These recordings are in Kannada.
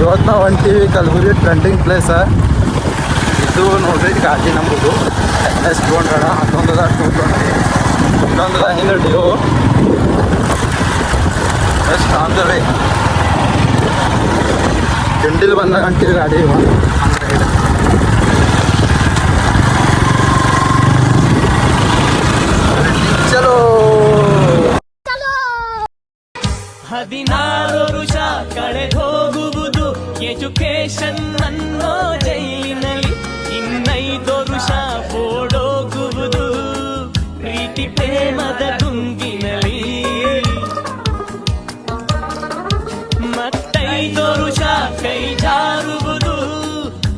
ಇವತ್ತು ನಾವು ಹೊಂಟೀವಿ ಕಲಬುರ್ಗಿ ಟ್ರೆಂಡಿಂಗ್ ಪ್ಲೇಸ. ಇದು ನೋಡ್ರಿ ಗಾಡಿ ನಮ್ಮದು NS200 ಹನ್ನೊಂದದ 220 ಇನ್ನೊಂದದ ಹಿಂದೆ ಡಿಯೋ ಎಷ್ಟು ಅಂದ್ರೆ ದಿಂಡಿಲ್ ಬಂದಾಗ ಅಂತೀವಿ ಗಾಡಿ ಇವ. ಚಲೋ 16 ವರುಷ ಕಳೆದು ಹೋಗುವುದು ಎಜುಕೇಶನ್ ಅನ್ನೋ ಜೈಲಿನಲ್ಲಿ. 15 ವರುಷ ಓಡೋಗುವುದು ಪ್ರೀತಿ ಪ್ರೇಮದ ಗುಂಗಿನಲ್ಲಿ. ಮತ್ತೈದು ವರುಷ ಕೈ ಜಾರುವುದು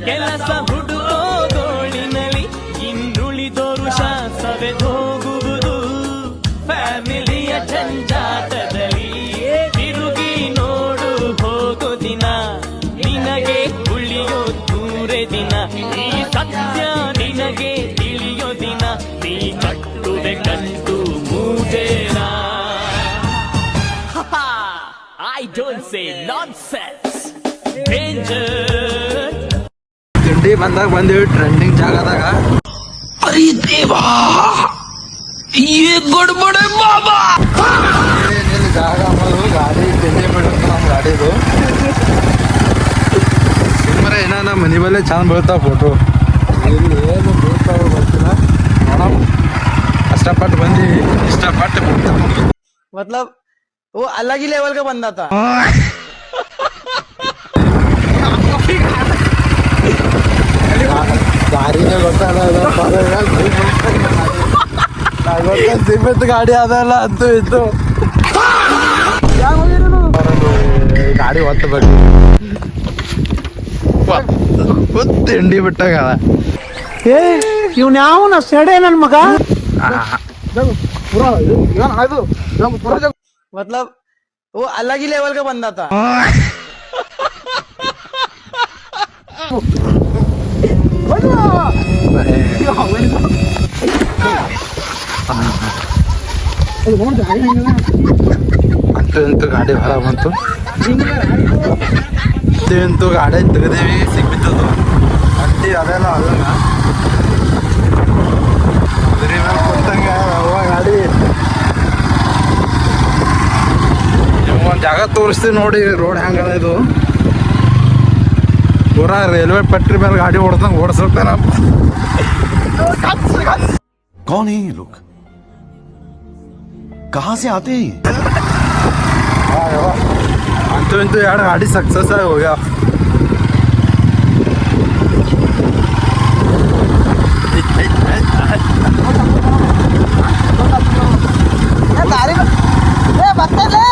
ಕೆಲಸ ಹುಡುಕೋ ಗೋಳಿನಲ್ಲಿ. ಇನ್ನುಳಿದ ವರುಷ ಸವೆದೋಗುವುದು ಫ್ಯಾಮಿಲಿಯ ಜಂಜಾಟದಲ್ಲಿ. ತಿರುಗಿ ನೋಡು ಹೋಗೋ ದಿನ ನಿನಗೆ ಉಳಿಯೋ ದೂರೆ ದಿನ. ಈ ಸತ್ಯ ನಿನಗೆ ತಿಳಿಯೋ ದಿನ ನೀ ಕಟ್ಟುವೆ ಕಂಡು ಮೂಡೇನ. I don't say nonsense. Danger. ತಿಂಡಿ ಬಂದಾಗ ಬಂದಿವಿ ಟ್ರೆಂಡಿಂಗ್ ಜಾಗದಾಗ. ಅರೆ ದೇವಾ ಗಡ್ಬಡೆ ಬಾಬಾ. ಏನಿಲ್ಲ ಜಾಗ ಅನ್ನೋದು ಗಾಡಿ ತಿಂಡಿ ಬಿಡುತ್ತೆ ನಮ್ಮ ಗಾಡಿದು. ಸುಮ್ಮನೆ ಏನೋ ನಮ್ಮ ಮನೆ ಬಲ್ಲೇ ಚಂದ ಬೀಳ್ತಾವ ಫೋಟೋ. ಇಲ್ಲಿ ಏನು ಬೀಳ್ತಾವ ಗೊತ್ತಿಲ್ಲ ನೋಡಮ್. ಕಷ್ಟಪಟ್ಟು ಬಂದೀವಿ, ಇಷ್ಟಪಟ್ಟು ಬಿಡ್ತಾವ. मतलब वो अलग ही लेवल का बंदा था. ದಾರಿನೇ ಗೊತ್ತಾಗಲ್ಲ. ಸಿಮೆಂಟ್ ಗಾಡಿ ಅದಲ್ಲ ಅಂತೂ ಇದ್ದು ಗಾಡಿ ಒತ್ತಬೇಕು. ತಿಂಡಿ ಬಿಟ್ಟಾಗ ಇವ್ನ ಯಾವನ ಸೆಡೆ ನನ್ ಮಗ. मतलब वो अलग ही लेवल का बंदा था. ಅಂತೂ ಗಾಡಿ ಹೊರ ಬಂತು. ಅಂತೂ ಗಾಡಿ ತೆಗೆದೇವಿ ಸಿಕ್ಬಿತ್ತದು ಅಂಟಿ ಅದೆಲ್ಲ ಅದನ್ನ ಕುದುರೆ ಮೇಲೆ ಕುಂತಂಗ ಗಾಡಿ. ಒಂದು ಜಾಗ ತೋರಿಸ್ತೀವಿ ನೋಡಿ ರೋಡ್ ಹೆಂಗದ ಇದು. ಪೂರಾ ರೈಲ್ವೆ ಪಟ್ರಿ ಮೇಲೆ ಗಾಡಿ ಓಡ್ದಂಗೆ ಓಡಿಸ್ತಾನ. कौन है ये लोग? कहां से आते हैं? ಅಂತೂ ಇಂತೂ ಎರಡು ಗಾಡಿ ಸಕ್ಸಸ್ ಆಗಿ ಹೋಗ್ಯಾವ. बत्ते